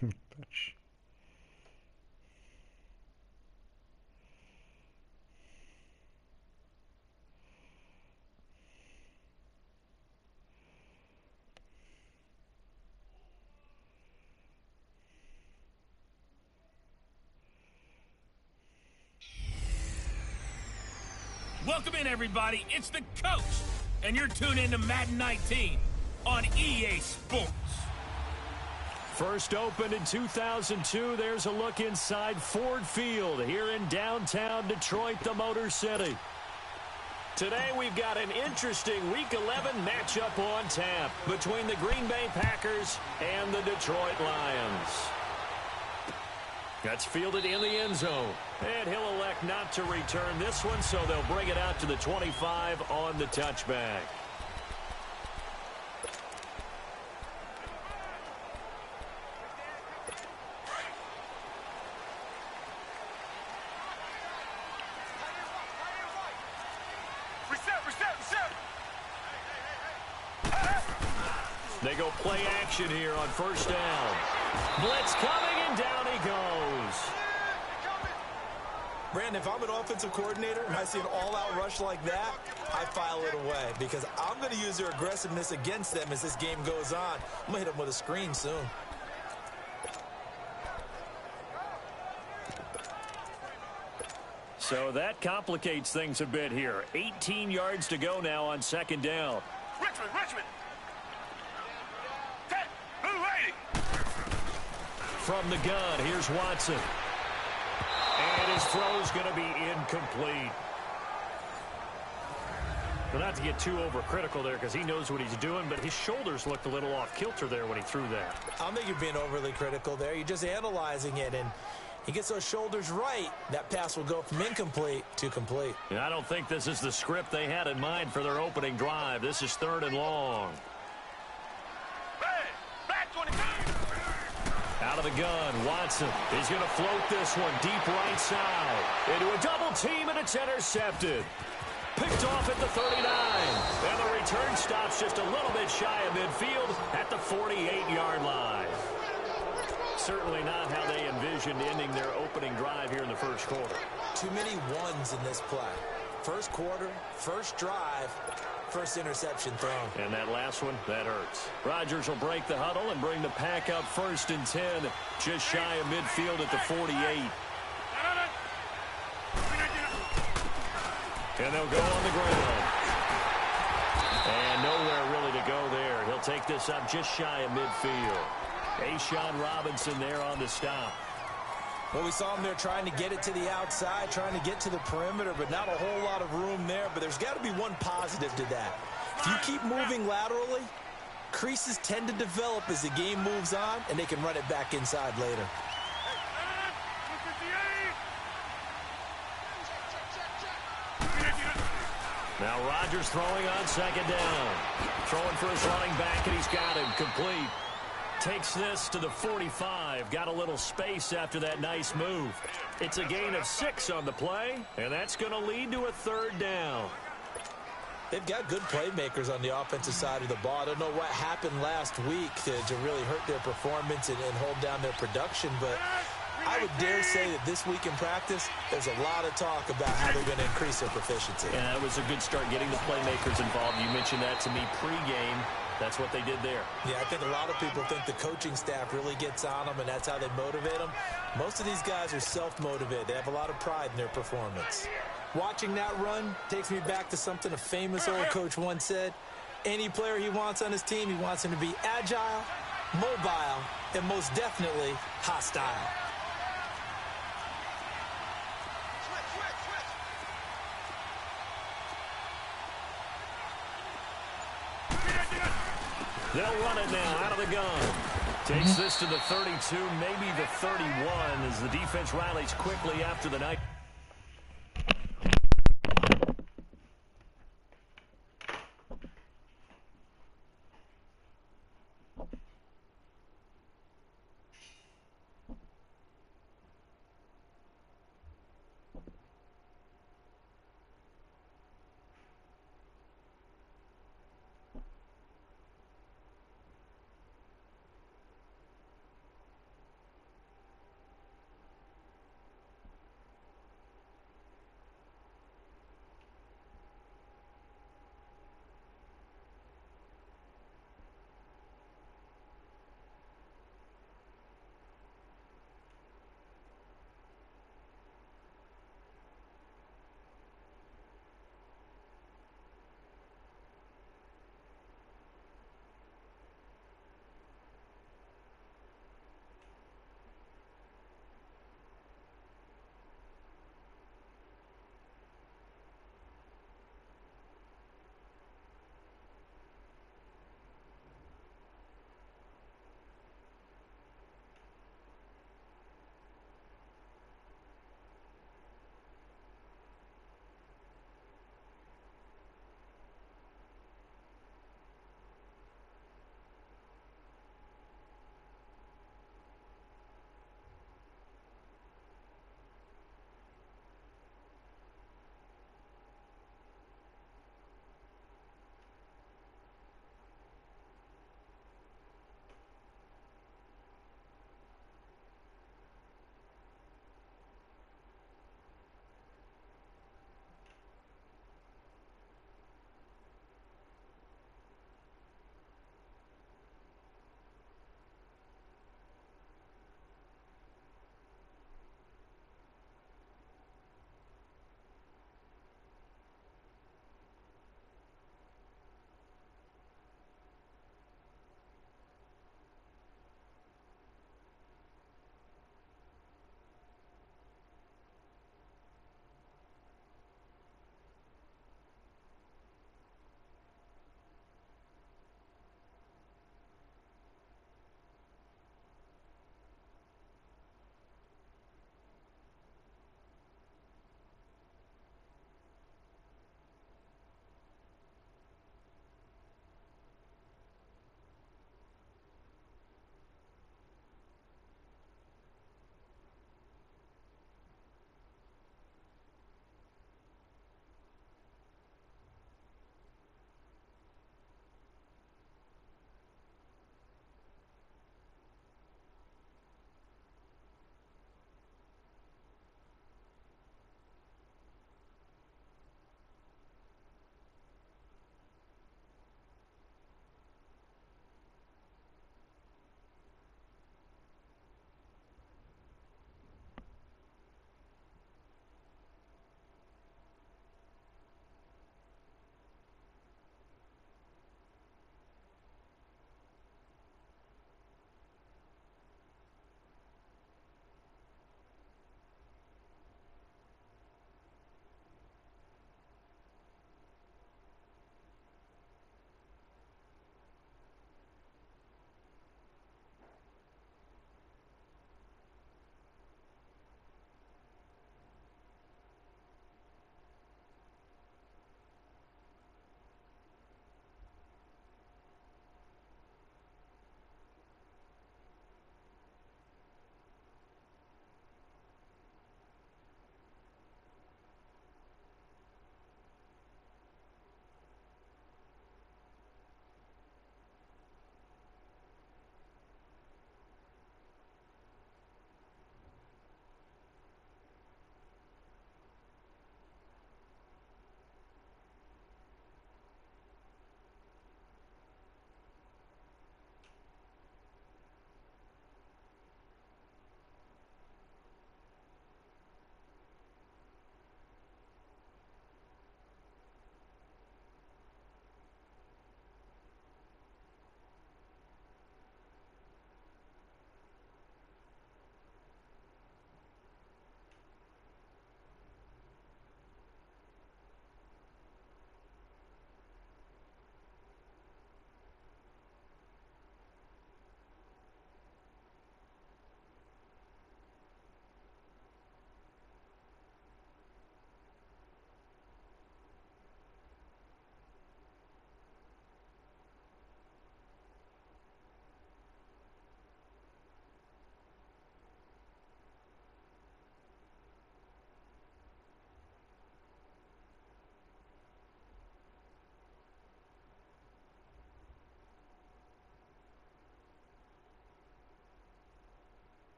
Touch. Welcome in, everybody. It's the coach, and you're tuned into Madden 19 on EA Sports. First opened in 2002, there's a look inside Ford Field here in downtown Detroit, the Motor City. Today we've got an interesting Week 11 matchup on tap between the Green Bay Packers and the Detroit Lions. That's fielded in the end zone. And he'll elect not to return this one, so they'll bring it out to the 25 on the touchback. They go play action here on first down. Blitz coming, and down he goes. Brandon, if I'm an offensive coordinator and I see an all-out rush like that, I file it away because I'm going to use their aggressiveness against them as this game goes on. I'm going to hit them with a screen soon. So that complicates things a bit here. 18 yards to go now on second down. Richmond. From the gun, here's Watson. And his throw's going to be incomplete. Well, not to get too overcritical there because he knows what he's doing, but his shoulders looked a little off kilter there when he threw that. I don't think you're being overly critical there. You're just analyzing it, and he gets those shoulders right. That pass will go from incomplete to complete. And I don't think this is the script they had in mind for their opening drive. This is 3rd and long. Out of the gun, Watson is going to float this one deep right side. Into a double team, and it's intercepted. Picked off at the 39. And the return stops just a little bit shy of midfield at the 48-yard line. Certainly not how they envisioned ending their opening drive here in the first quarter. Too many ones in this play. First quarter, first drive, first interception thrown. And that last one, that hurts. Rodgers will break the huddle and bring the pack up 1st and 10, just shy of midfield at the 48. And they'll go on the ground. And nowhere really to go there. He'll take this up just shy of midfield. A'Shawn Robinson there on the stop. Well, we saw him there trying to get it to the outside, trying to get to the perimeter, but not a whole lot of room there. But there's got to be one positive to that. If you keep moving laterally, creases tend to develop as the game moves on, and they can run it back inside later. Now Rodgers throwing on second down. Throwing for his running back, and he's got him complete. Takes this to the 45. Got a little space after that nice move. It's a gain of 6 on the play, and that's going to lead to a 3rd down. They've got good playmakers on the offensive side of the ball. I don't know what happened last week to really hurt their performance and hold down their production, but I would dare say that this week in practice, there's a lot of talk about how they're going to increase their proficiency. Yeah, that was a good start getting the playmakers involved. You mentioned that to me pregame. That's what they did there. Yeah, I think a lot of people think the coaching staff really gets on them, and that's how they motivate them. Most of these guys are self-motivated. They have a lot of pride in their performance. Watching that run takes me back to something a famous old coach once said. Any player he wants on his team, he wants him to be agile, mobile, and most definitely hostile. They'll run it now out of the gun. Takes this to the 32, maybe the 31, as the defense rallies quickly after the night.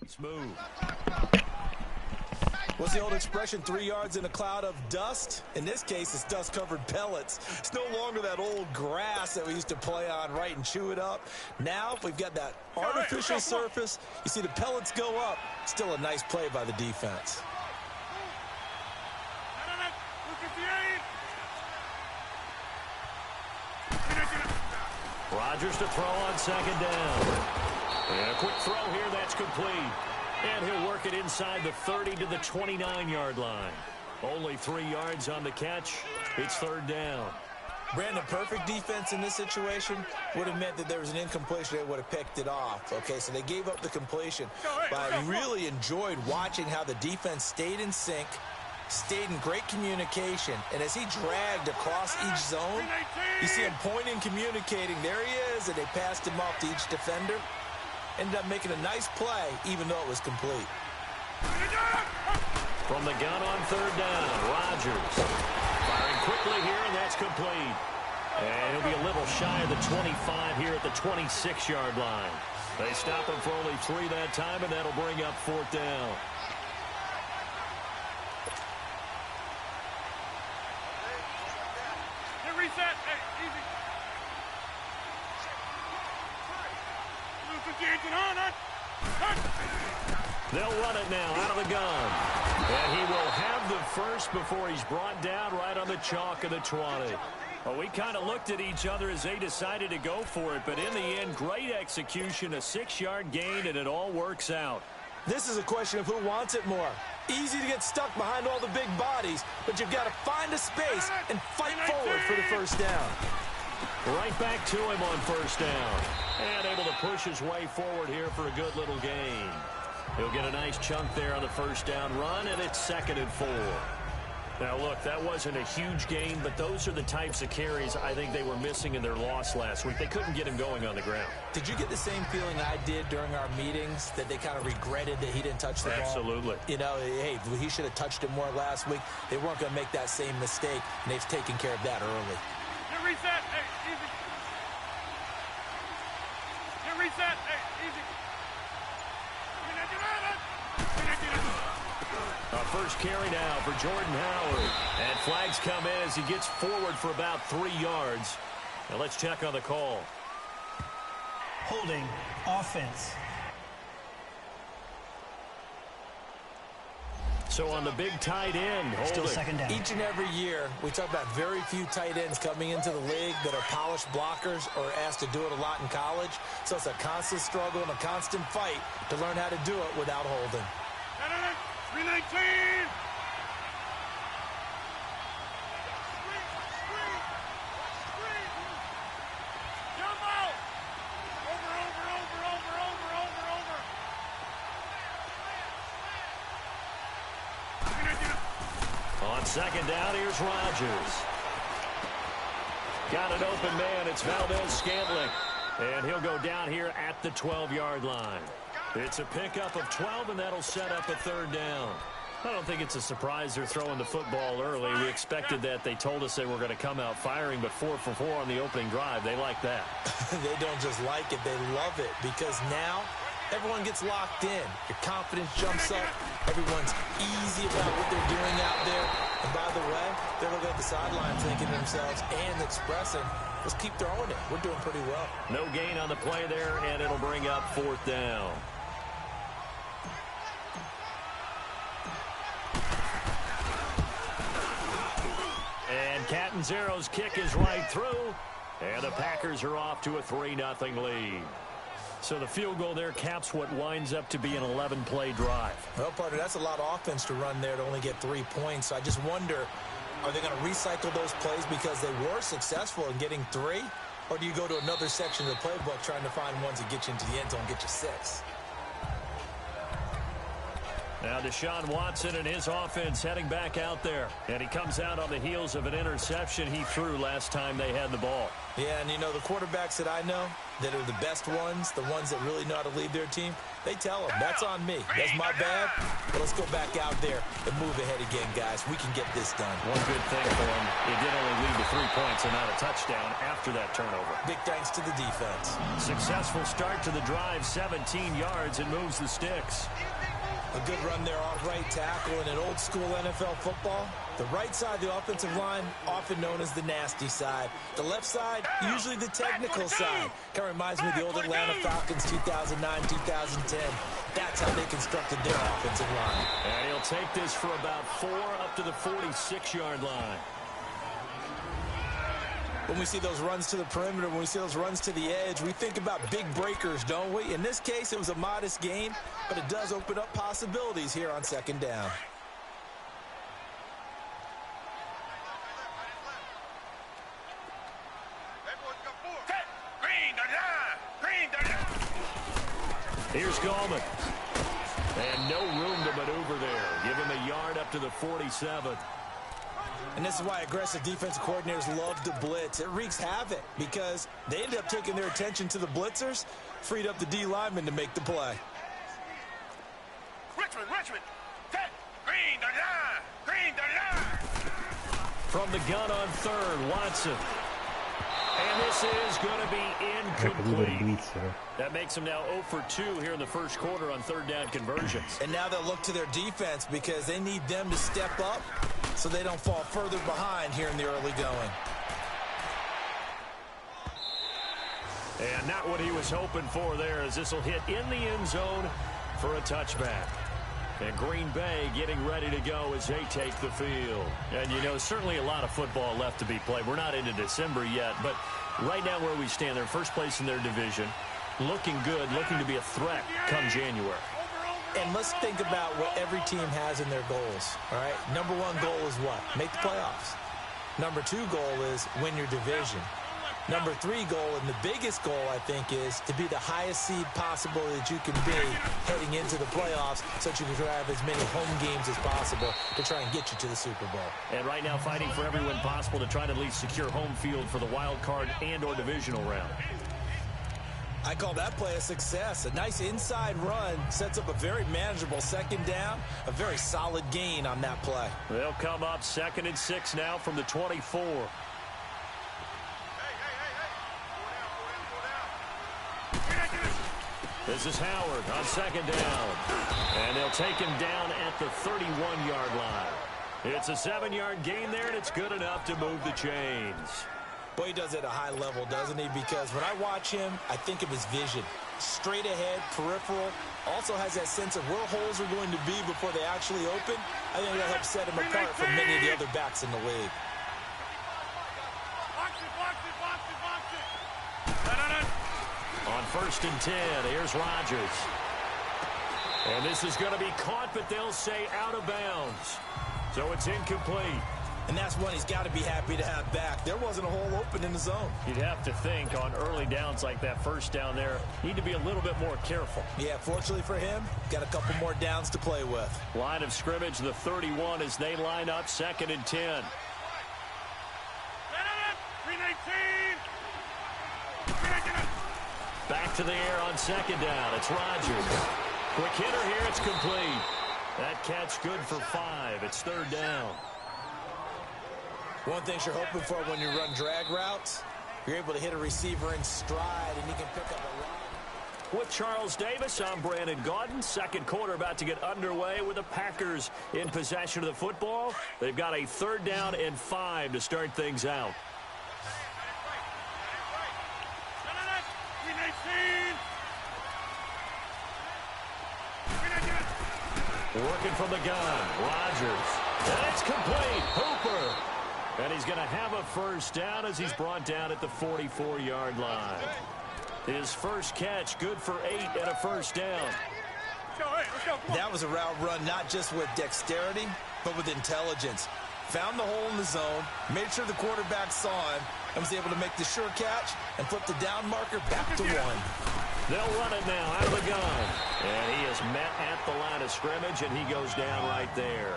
Smooth. What's the old expression, 3 yards in a cloud of dust? In this case, it's dust-covered pellets. It's no longer that old grass that we used to play on, right, and chew it up. Now, we've got that artificial surface. You see the pellets go up. Still a nice play by the defense. Rodgers to throw on second down. And a quick throw here, that's complete. And he'll work it inside the 30 to the 29-yard line. Only 3 yards on the catch. It's third down. Brandon, perfect defense in this situation would have meant that there was an incompletion. They would have picked it off. Okay, so they gave up the completion. But I really enjoyed watching how the defense stayed in sync, stayed in great communication, and as he dragged across each zone, you see him pointing, communicating. There he is, and they passed him off to each defender. Ended up making a nice play, even though it was complete. From the gun on third down, Rodgers firing quickly here, and that's complete. And he'll be a little shy of the 25 here at the 26-yard line. They stop him for only 3 that time, and that'll bring up fourth down. Reset. Hey, easy. They'll run it now out of the gun. And he will have the first before he's brought down right on the chalk of the 20. Well, we kind of looked at each other as they decided to go for it, but in the end, great execution, a 6-yard gain, and it all works out. This is a question of who wants it more. Easy to get stuck behind all the big bodies, but you've got to find a space and fight forward for the first down. Right back to him on first down. And able to push his way forward here for a good little gain. He'll get a nice chunk there on the first down run, and it's 2nd and 4. Now, look, that wasn't a huge gain, but those are the types of carries I think they were missing in their loss last week. They couldn't get him going on the ground. Did you get the same feeling I did during our meetings, that they kind of regretted that he didn't touch the ball? Absolutely. You know, hey, he should have touched it more last week. They weren't going to make that same mistake, and they've taken care of that early. You reset. Hey, easy. You reset. Hey, easy. First carry now for Jordan Howard. And flags come in as he gets forward for about 3 yards. Now let's check on the call. Holding offense. So on the big tight end, still second down. Each and every year, we talk about very few tight ends coming into the league that are polished blockers or asked to do it a lot in college. So it's a constant struggle and a constant fight to learn how to do it without holding. 319! On second down, here's Rodgers. Got an open man. It's Valdez-Scantling. And he'll go down here at the 12-yard line. It's a pickup of 12, and that'll set up a third down. I don't think it's a surprise they're throwing the football early. We expected that. They told us they were going to come out firing, but 4 for 4 on the opening drive. They like that. They don't just like it. They love it, because now everyone gets locked in. Your confidence jumps up. Everyone's easy about what they're doing out there. And by the way, they're looking at the sideline thinking to themselves and expressing, let's keep throwing it. We're doing pretty well. No gain on the play there, and it'll bring up fourth down. And Catanzero's kick is right through, and the Packers are off to a 3-0 lead. So the field goal there caps what winds up to be an 11-play drive. Well, partner, that's a lot of offense to run there to only get 3 points. So I just wonder, are they going to recycle those plays because they were successful in getting 3? Or do you go to another section of the playbook trying to find ones that get you into the end zone and get you 6? Now Deshaun Watson and his offense heading back out there. And he comes out on the heels of an interception he threw last time they had the ball. Yeah, and you know, the quarterbacks that I know that are the best ones, the ones that really know how to lead their team, they tell them, that's on me. That's my bad. But let's go back out there and move ahead again, guys. We can get this done. One good thing for him, he did only lead to 3 points and not a touchdown after that turnover. Big thanks to the defense. Successful start to the drive, 17 yards, and moves the sticks. A good run there off right tackle in an old-school NFL football. The right side of the offensive line, often known as the nasty side. The left side, usually the technical side. Kind of reminds me of the old Atlanta Falcons 2009, 2010. That's how they constructed their offensive line. And he'll take this for about 4 up to the 46-yard line. When we see those runs to the perimeter, when we see those runs to the edge, we think about big breakers, don't we? In this case, it was a modest gain, but it does open up possibilities here on second down. Here's Gallman. And no room to maneuver there. Give him a yard up to the 47. And this is why aggressive defensive coordinators love to blitz. It wreaks havoc because they ended up taking their attention to the blitzers, freed up the D lineman to make the play. Richmond, green, From the gun on third, Watson. And this is going to be incomplete. That makes him now 0 for 2 here in the first quarter on third down conversions. And now they'll look to their defense because they need them to step up so they don't fall further behind here in the early going. And not what he was hoping for there, as this will hit in the end zone for a touchback. And Green Bay getting ready to go as they take the field. And, you know, certainly a lot of football left to be played. We're not into December yet, but right now where we stand, they're first place in their division. Looking good, looking to be a threat come January. And let's think about what every team has in their goals, all right? Number 1 goal is what? Make the playoffs. Number 2 goal is win your division. Number 3 goal, and the biggest goal, I think, is to be the highest seed possible that you can be heading into the playoffs so that you can have as many home games as possible to try and get you to the Super Bowl. And right now fighting for every win possible to try to at least secure home field for the wild card and or divisional round. I call that play a success. A nice inside run sets up a very manageable second down, a very solid gain on that play. They'll come up 2nd and 6 now from the 24. This is Howard on second down. And they'll take him down at the 31-yard line. It's a 7-yard gain there, and it's good enough to move the chains. Boy, he does it at a high level, doesn't he? Because when I watch him, I think of his vision. Straight ahead, peripheral. Also has that sense of where holes are going to be before they actually open. I think that helps set him apart from many of the other backs in the league. On 1st and 10, here's Rodgers. And this is going to be caught, but they'll say out of bounds. So it's incomplete. And that's one he's got to be happy to have back. There wasn't a hole open in the zone. You'd have to think on early downs like that, first down there, need to be a little bit more careful. Yeah, fortunately for him, got a couple more downs to play with. Line of scrimmage, the 31 as they line up 2nd and 10. Back to the air on second down. It's Rodgers. Quick hitter here. It's complete. That catch good for 5. It's 3rd down. One thing you're hoping for when you run drag routes, you're able to hit a receiver in stride, and you can pick up a run. With Charles Davis, I'm Brandon Gaudin. Second quarter about to get underway with the Packers in possession of the football. They've got a 3rd down and 5 to start things out. Working from the gun, Rodgers. And it's complete. Hooper. And he's going to have a first down as he's brought down at the 44-yard line. His first catch, good for 8 and a first down. That was a route run not just with dexterity, but with intelligence. Found the hole in the zone, made sure the quarterback saw him, and was able to make the sure catch and flip the down marker back to 1. They'll run it now out of the gun. And he is met at the line of scrimmage, and he goes down right there.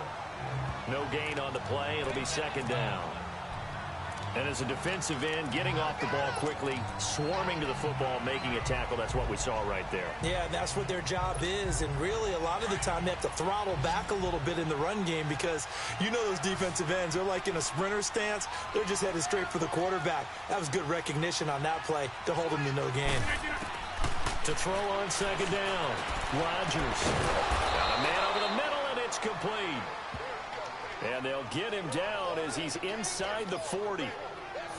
No gain on the play. It'll be second down. And as a defensive end, getting off the ball quickly, swarming to the football, making a tackle, that's what we saw right there. Yeah, that's what their job is. And really, a lot of the time, they have to throttle back a little bit in the run game because you know those defensive ends, they're like in a sprinter stance. They're just headed straight for the quarterback. That was good recognition on that play to hold him to no gain. To throw on second down, Rodgers. Got a man over the middle, and it's complete. And they'll get him down as he's inside the 40.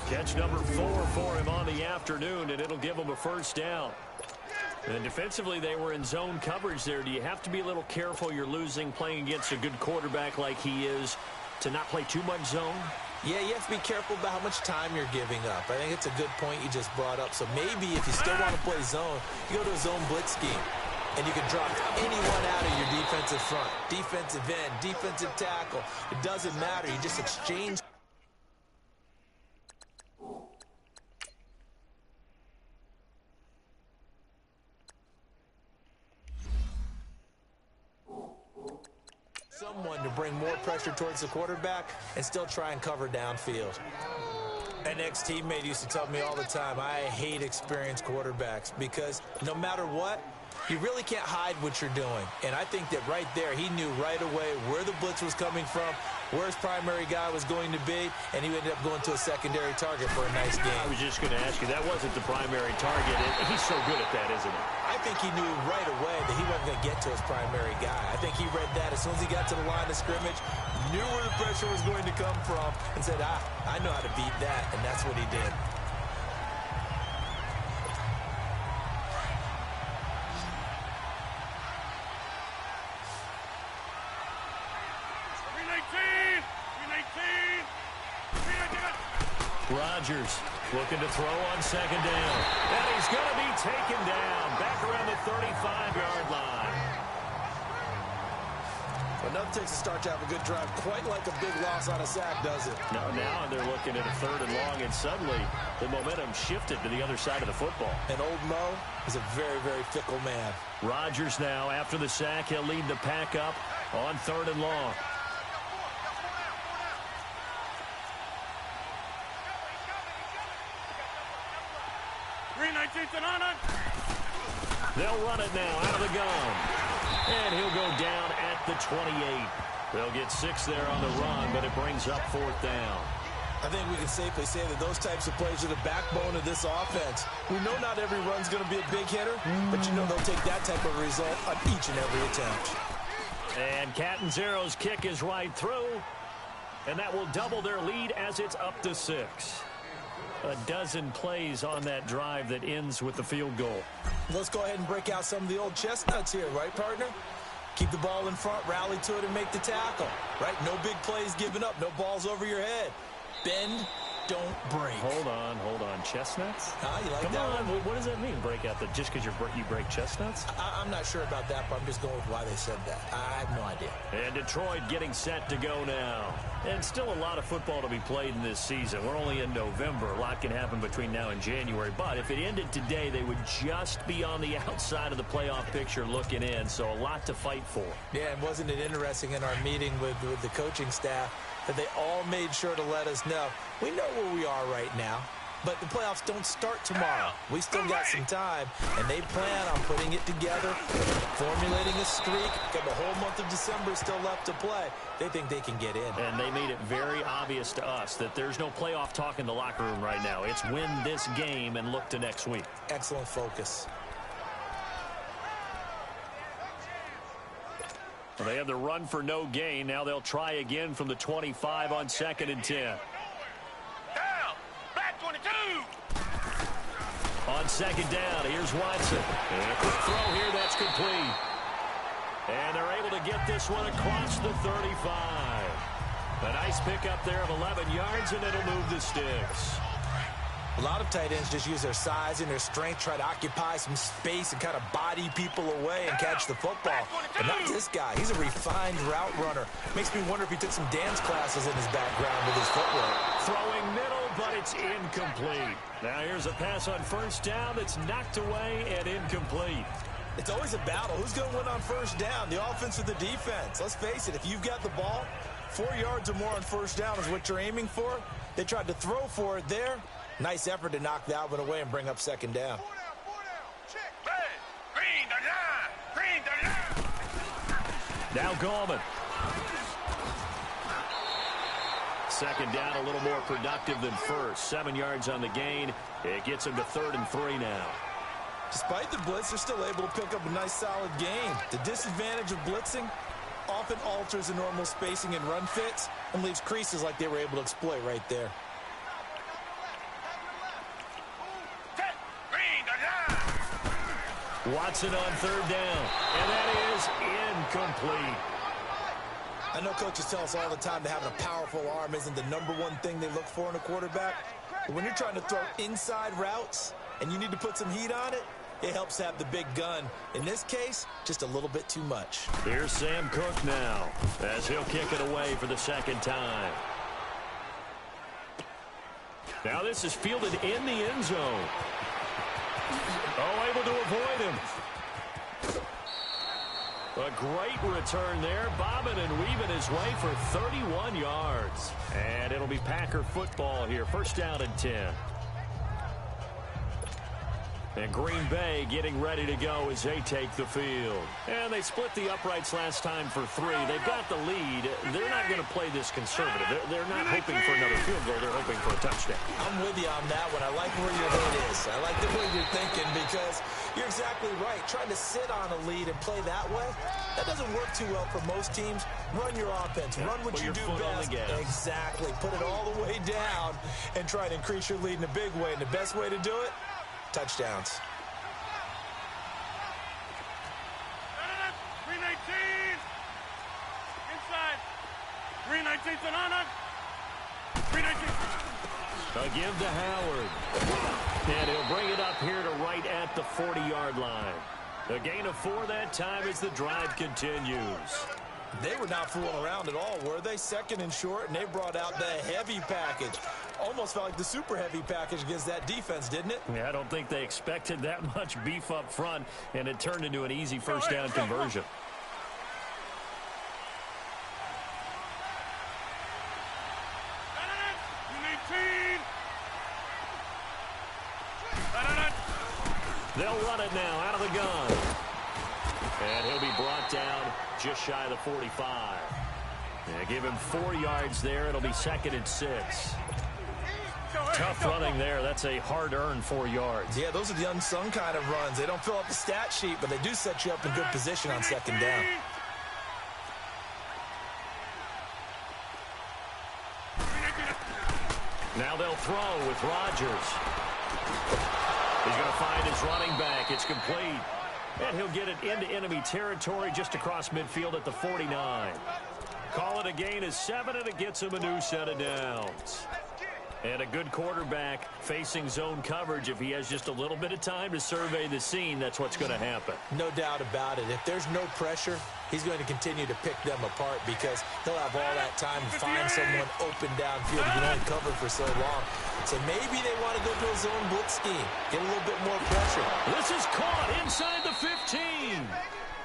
Catch number 4 for him on the afternoon, and it'll give him a first down. And defensively, they were in zone coverage there. Do you have to be a little careful? You're losing playing against a good quarterback like he is to not play too much zone? Yeah, you have to be careful about how much time you're giving up. I think it's a good point you just brought up. So maybe if you still want to play zone, you go to a zone blitz scheme. And you can drop anyone out of your defensive front. Defensive end, defensive tackle. It doesn't matter. You just exchange. Someone to bring more pressure towards the quarterback and still try and cover downfield. An ex-teammate used to tell me all the time, I hate experienced quarterbacks because no matter what, you really can't hide what you're doing. And I think that right there, he knew right away where the blitz was coming from, where his primary guy was going to be, and he ended up going to a secondary target for a nice game. I was just going to ask you, that wasn't the primary target. He's so good at that, isn't he? I think he knew right away that he wasn't going to get to his primary guy. I think he read that as soon as he got to the line of scrimmage, knew where the pressure was going to come from, and said, I know how to beat that, and that's what he did. Rodgers looking to throw on second down. And he's going to be taken down back around the 35-yard line. But nothing takes a start to have a good drive quite like a big loss on a sack, does it? No, now they're looking at a third and long, and suddenly the momentum shifted to the other side of the football. And old Mo is a very, very fickle man. Rodgers now, after the sack, he'll lead the pack up on third and long. They'll run it now out of the gun. And he'll go down at the 28. They'll get 6 there on the run, but it brings up fourth down. I think we can safely say that those types of plays are the backbone of this offense. We know not every run's going to be a big hitter, but you know they'll take that type of result on each and every attempt. And Catanzaro's kick is right through, and that will double their lead as it's up to 6. A dozen plays on that drive that ends with the field goal. Let's go ahead and break out some of the old chestnuts here, right, partner? Keep the ball in front, rally to it, and make the tackle, right? No big plays given up, no balls over your head. Bend, don't break. Hold on. Chestnuts? You like Come that on. one? What does that mean, break out the, just because you break chestnuts? I'm not sure about that, but I'm just going with why they said that. I have no idea. And Detroit getting set to go now. And still a lot of football to be played in this season. We're only in November. A lot can happen between now and January. But if it ended today, they would just be on the outside of the playoff picture looking in. So a lot to fight for. Yeah, and wasn't it interesting in our meeting with the coaching staff that they all made sure to let us know, we know where we are right now, but the playoffs don't start tomorrow. We still got some time, and they plan on putting it together, formulating a streak. Got the whole month of December still left to play. They think they can get in. And they made it very obvious to us that there's no playoff talk in the locker room right now. It's win this game and look to next week. Excellent focus. Well, they have the run for no gain. Now they'll try again from the 25 on 2nd and 10. Down. Back 22. On second down, here's Watson. And a quick throw here, that's complete. And they're able to get this one across the 35. A nice pickup there of 11 yards, and it'll move the sticks. A lot of tight ends just use their size and their strength, try to occupy some space and kind of body people away and catch the football. But not this guy. He's a refined route runner. Makes me wonder if he took some dance classes in his background with his footwork. Throwing middle but it's incomplete. Now here's a pass on first down that's knocked away and incomplete. It's always a battle. Who's going to win on first down, the offense or the defense? Let's face it, if you've got the ball, 4 yards or more on first down is what you're aiming for. They tried to throw for it there. Nice effort to knock that one away and bring up second down. Now Gallman. Second down, a little more productive than first. 7 yards on the gain. It gets him to 3rd and 3 now. Despite the blitz, they're still able to pick up a nice, solid gain. The disadvantage of blitzing often alters the normal spacing and run fits and leaves creases like they were able to exploit right there. Watson on 3rd down, and that is incomplete. I know coaches tell us all the time that having a powerful arm isn't the #1 thing they look for in a quarterback. But when you're trying to throw inside routes and you need to put some heat on it, it helps have the big gun. In this case, just a little bit too much. Here's Sam Cook now, as he'll kick it away for the second time. Now this is fielded in the end zone. Oh, able to avoid him. A great return there, bobbing and weaving his way for 31 yards. And it'll be Packer football here, 1st down and 10. And Green Bay getting ready to go as they take the field. And they split the uprights last time for 3. They've got the lead. They're not going to play this conservative. They're not hoping for another field goal. They're hoping for a touchdown. I'm with you on that one. I like where your head is. I like the way you're thinking because you're exactly right. Trying to sit on a lead and play that way, that doesn't work too well for most teams. Run your offense. Run what you do best. Exactly. Put it all the way down and try to increase your lead in a big way. And the best way to do it, touchdowns. 319. Inside. 319 Sonana. 319. A give to Howard. And he'll bring it up here to right at the 40-yard line. A gain of 4 that time as the drive continues. They were not fooling around at all, were they? 2nd and short, and they brought out the heavy package. Almost felt like the super heavy package against that defense, didn't it? Yeah, I don't think they expected that much beef up front, and it turned into an easy 1st down conversion. They'll run it now out of the gun. And he'll be brought down just shy of the 45. Yeah, give him 4 yards there. It'll be 2nd and 6. Tough running there. That's a hard-earned 4 yards. Yeah, those are the unsung kind of runs. They don't fill up the stat sheet, but they do set you up in good position on 2nd down. Now they'll throw with Rodgers. He's going to find his running back. It's complete. And he'll get it into enemy territory just across midfield at the 49. Call it a gain of 7, and it gets him a new set of downs. And a good quarterback facing zone coverage. If he has just a little bit of time to survey the scene, that's what's going to happen. No doubt about it. If there's no pressure, he's going to continue to pick them apart because he'll have all that time to find someone open downfield. You can only cover for so long. So maybe they want to go to a zone blitz scheme, get a little bit more pressure. This is caught inside the 15.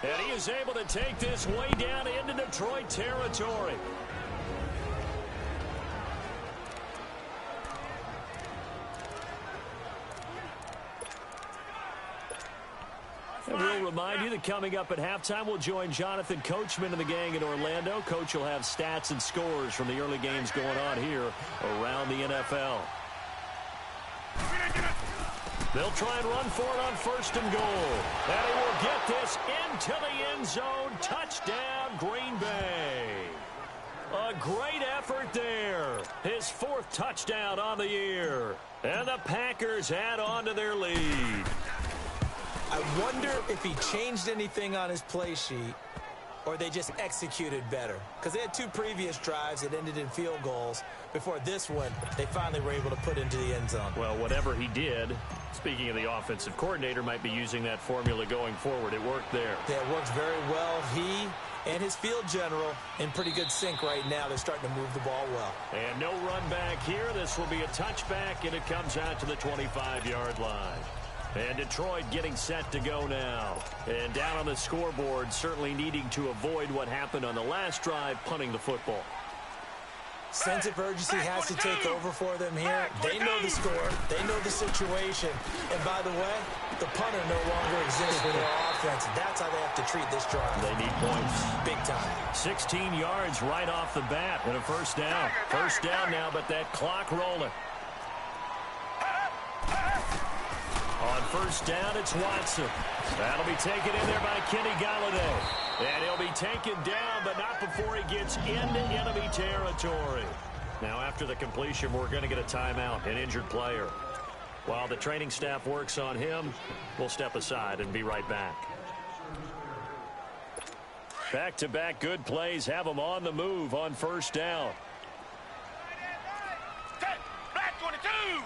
And he is able to take this way down into Detroit territory. And we'll remind you that coming up at halftime, we'll join Jonathan Coachman and the gang in Orlando. Coach will have stats and scores from the early games going on here around the NFL. They'll try and run for it on 1st and goal. And he will get this into the end zone. Touchdown, Green Bay. A great effort there. His 4th touchdown on the year. And the Packers add on to their lead. I wonder if he changed anything on his play sheet or they just executed better? Because they had 2 previous drives that ended in field goals. Before this one, they finally were able to put into the end zone. Well, whatever he did, speaking of the offensive coordinator, might be using that formula going forward. It worked there. Yeah, it works very well. He and his field general in pretty good sync right now. They're starting to move the ball well. And no run back here. This will be a touchback, and it comes out to the 25-yard line. And Detroit getting set to go now. And down on the scoreboard, certainly needing to avoid what happened on the last drive, punting the football. Sense of urgency has to take over for them here. They know the score. They know the situation. And by the way, the punter no longer exists for their offense. That's how they have to treat this drive. They need points. Big time. 16 yards right off the bat and a first down. First down now, but that clock rolling. On first down, it's Watson. That'll be taken in there by Kenny Galladay. And he'll be taken down, but not before he gets into enemy territory. Now, after the completion, we're going to get a timeout, an injured player. While the training staff works on him, we'll step aside and be right back. Back-to-back good plays have them on the move on first down. Black 22!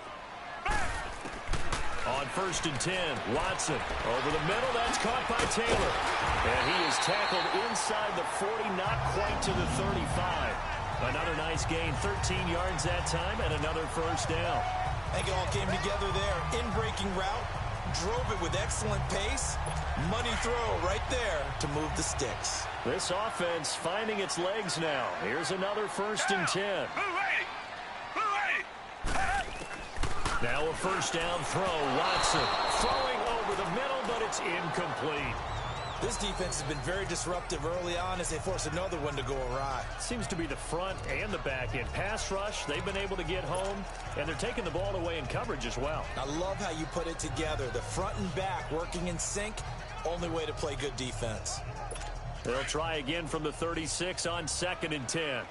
On first and 10, Watson over the middle. That's caught by Taylor. And he is tackled inside the 40, not quite to the 35. Another nice gain, 13 yards that time, and another first down. I think it all came together there. In-breaking route, drove it with excellent pace. Money throw right there to move the sticks. This offense finding its legs now. Here's another first and 10. Now a first down throw. Watson throwing over the middle, but it's incomplete. This defense has been very disruptive early on as they force another one to go awry. Seems to be the front and the back end. Pass rush, they've been able to get home, and they're taking the ball away in coverage as well. I love how you put it together. The front and back working in sync, only way to play good defense. They'll try again from the 36 on second and 10.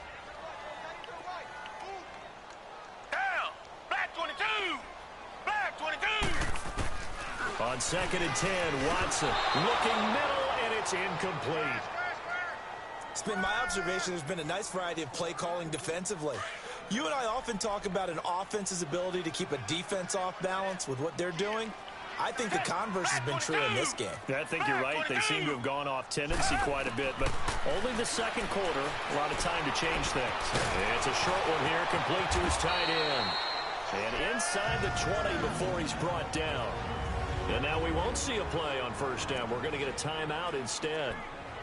On second and 10, Watson looking middle, and it's incomplete. It's been my observation there's been a nice variety of play calling defensively. You and I often talk about an offense's ability to keep a defense off balance with what they're doing. I think the converse has been true in this game. I think you're right. They seem to have gone off tendency quite a bit, but only the second quarter, a lot of time to change things. It's a short one here, complete to his tight end. And inside the 20 before he's brought down. And now we won't see a play on first down. We're going to get a timeout instead,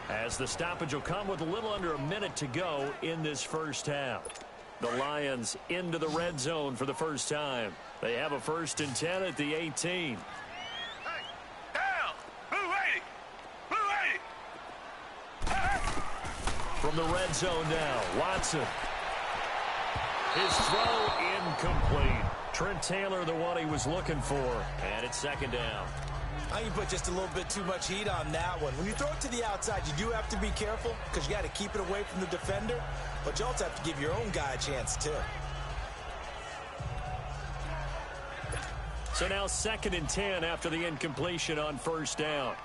as the stoppage will come with a little under a minute to go in this first half. The Lions into the red zone for the first time. They have a first and 10 at the 18. From the red zone now, Watson. His throw incomplete. Trent Taylor, the one he was looking for. And it's second down. I think you put just a little bit too much heat on that one. When you throw it to the outside, you do have to be careful because you got to keep it away from the defender. But you also have to give your own guy a chance, too. So now second and 10 after the incompletion on first down.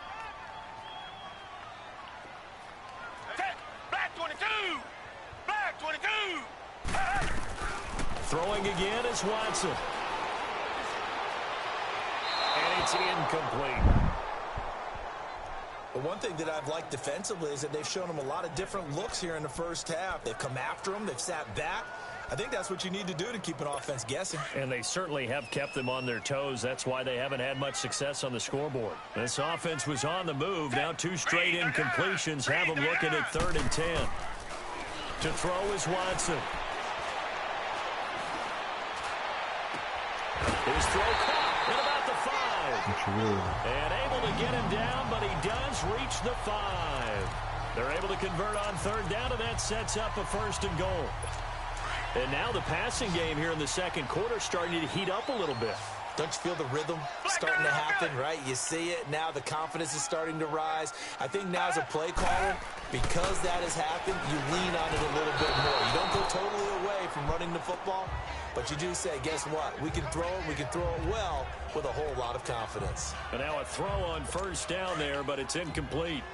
Black 22! Black 22! Throwing again is Watson. And it's incomplete. But one thing that I've liked defensively is that they've shown them a lot of different looks here in the first half. They've come after them. They've sat back. I think that's what you need to do to keep an offense guessing. And they certainly have kept them on their toes. That's why they haven't had much success on the scoreboard. This offense was on the move. Now 2 straight incompletions have them looking at third and 10. To throw is Watson. His throw caught at about the 5. And able to get him down, but he does reach the 5. They're able to convert on third down, and that sets up a first and goal. And now the passing game here in the second quarter starting to heat up a little bit. Don't you feel the rhythm starting to happen, right? You see it. Now the confidence is starting to rise. I think now as a play caller, because that has happened, you lean on it a little bit more. You don't go totally away from running the football, but you do say, guess what? We can throw it. We can throw it well with a whole lot of confidence. And now a throw on first down there, but it's incomplete.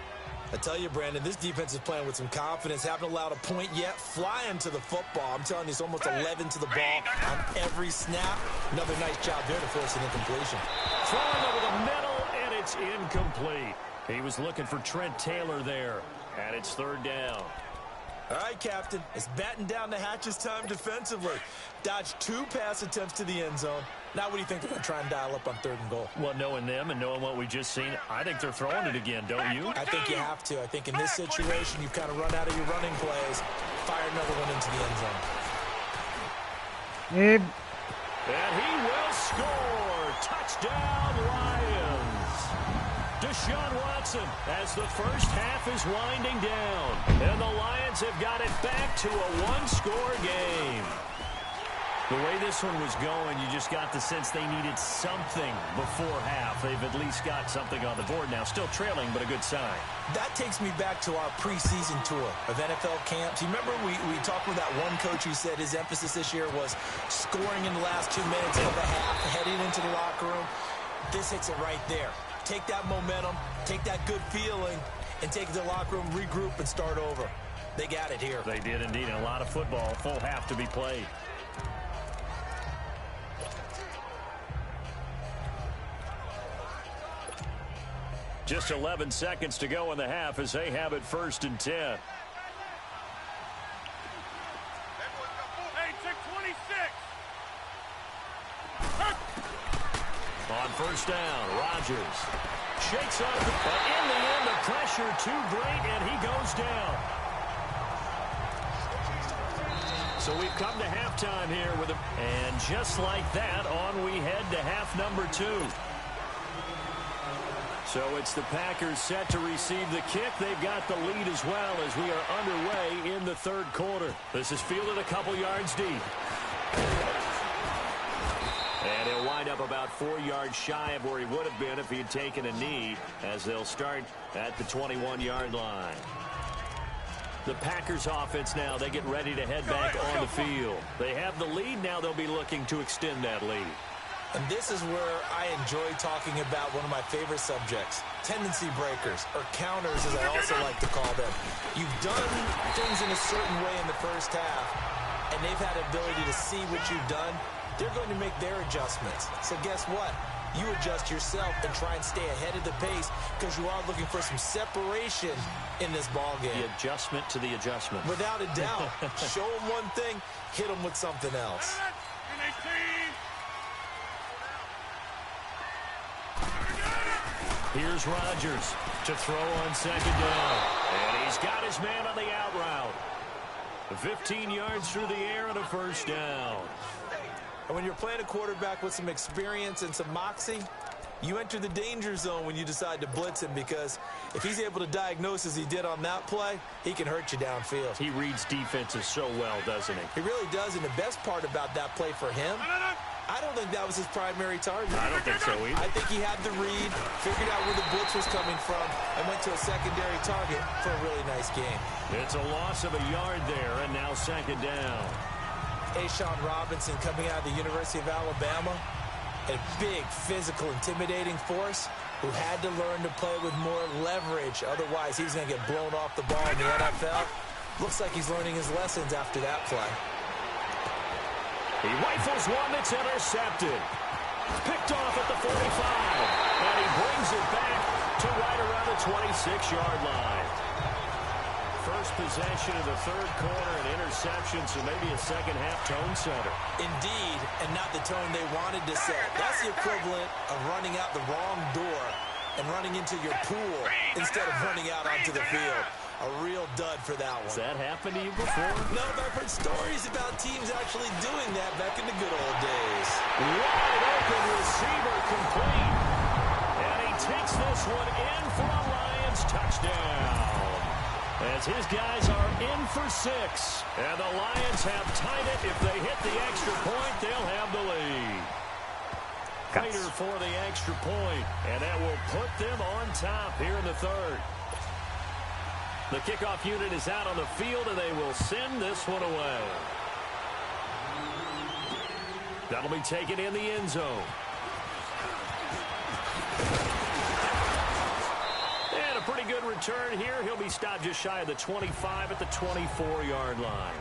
I tell you, Brandon, this defense is playing with some confidence. Haven't allowed a point yet. Flying to the football. I'm telling you, it's almost 11 to the ball on every snap. Another nice job there to force an incompletion. Throwing over the middle, and it's incomplete. He was looking for Trent Taylor there, and it's third down. All right, Captain. It's batten down the hatches time defensively. Dodged 2 pass attempts to the end zone. Now what do you think they're going to try and dial up on 3rd and goal? Well, knowing them and knowing what we just seen, I think they're throwing it again, don't you? I think you have to. I think in this situation, you've kind of run out of your running plays. Fire another one into the end zone. And he will score. Touchdown, Lions. Deshaun Watson as the first half is winding down. And the Lions have got it back to a 1-score game. The way this one was going, you just got the sense they needed something before half. They've at least got something on the board now. Still trailing, but a good sign. That takes me back to our preseason tour of NFL camps. You remember we talked with that one coach who said his emphasis this year was scoring in the last 2 minutes of the half, heading into the locker room. This hits it right there. Take that momentum, take that good feeling, and take it to the locker room, regroup, and start over. They got it here. They did indeed. And a lot of football, full half to be played. Just 11 seconds to go in the half as they have it 1st and 10. Hey, check 26. On 1st down, Rodgers shakes off, but in the end, the pressure too great, and he goes down. So we've come to halftime here with him. And just like that, on we head to half number 2. So it's the Packers set to receive the kick. They've got the lead as well as we are underway in the 3rd quarter. This is fielded a couple yards deep. And he'll wind up about 4 yards shy of where he would have been if he had taken a knee, as they'll start at the 21-yard line. The Packers offense now, they get ready to head back on the field. They have the lead. Now they'll be looking to extend that lead. And this is where I enjoy talking about one of my favorite subjects, tendency breakers, or counters as I also like to call them. You've done things in a certain way in the first half, and they've had the ability to see what you've done. They're going to make their adjustments. So guess what? You adjust yourself and try and stay ahead of the pace because you are looking for some separation in this ball game. The adjustment to the adjustment. Without a doubt. Show them one thing, hit them with something else. Here's Rodgers to throw on 2nd down. And he's got his man on the out route. 15 yards through the air and a 1st down. And when you're playing a quarterback with some experience and some moxie, you enter the danger zone when you decide to blitz him, because if he's able to diagnose as he did on that play, he can hurt you downfield. He reads defenses so well, doesn't he? He really does, and the best part about that play for him, I don't think that was his primary target. I don't think so either. I think he had the read, figured out where the blitz was coming from, and went to a secondary target for a really nice game. It's a loss of a yard there, and now 2nd down. Ashawn Robinson coming out of the University of Alabama, a big, physical, intimidating force who had to learn to play with more leverage. Otherwise, he's going to get blown off the ball in the NFL. Looks like he's learning his lessons after that play. He rifles one that's intercepted. Picked off at the 45. And he brings it back to right around the 26-yard line. First possession of the 3rd quarter, an interception, so maybe a second-half tone setter. Indeed, and not the tone they wanted to set. That's the equivalent of running out the wrong door and running into your pool instead of running out onto the field. A real dud for that one. Has that happened to you before? No, but I've heard stories about teams actually doing that back in the good old days. Wide open receiver complete. And he takes this one in for a Lions touchdown. As his guys are in for 6. And the Lions have tied it. If they hit the extra point, they'll have the lead. Fighter for the extra point. And that will put them on top here in the 3rd. The kickoff unit is out on the field, and they will send this one away. That'll be taken in the end zone. And a pretty good return here. He'll be stopped just shy of the 25 at the 24-yard line.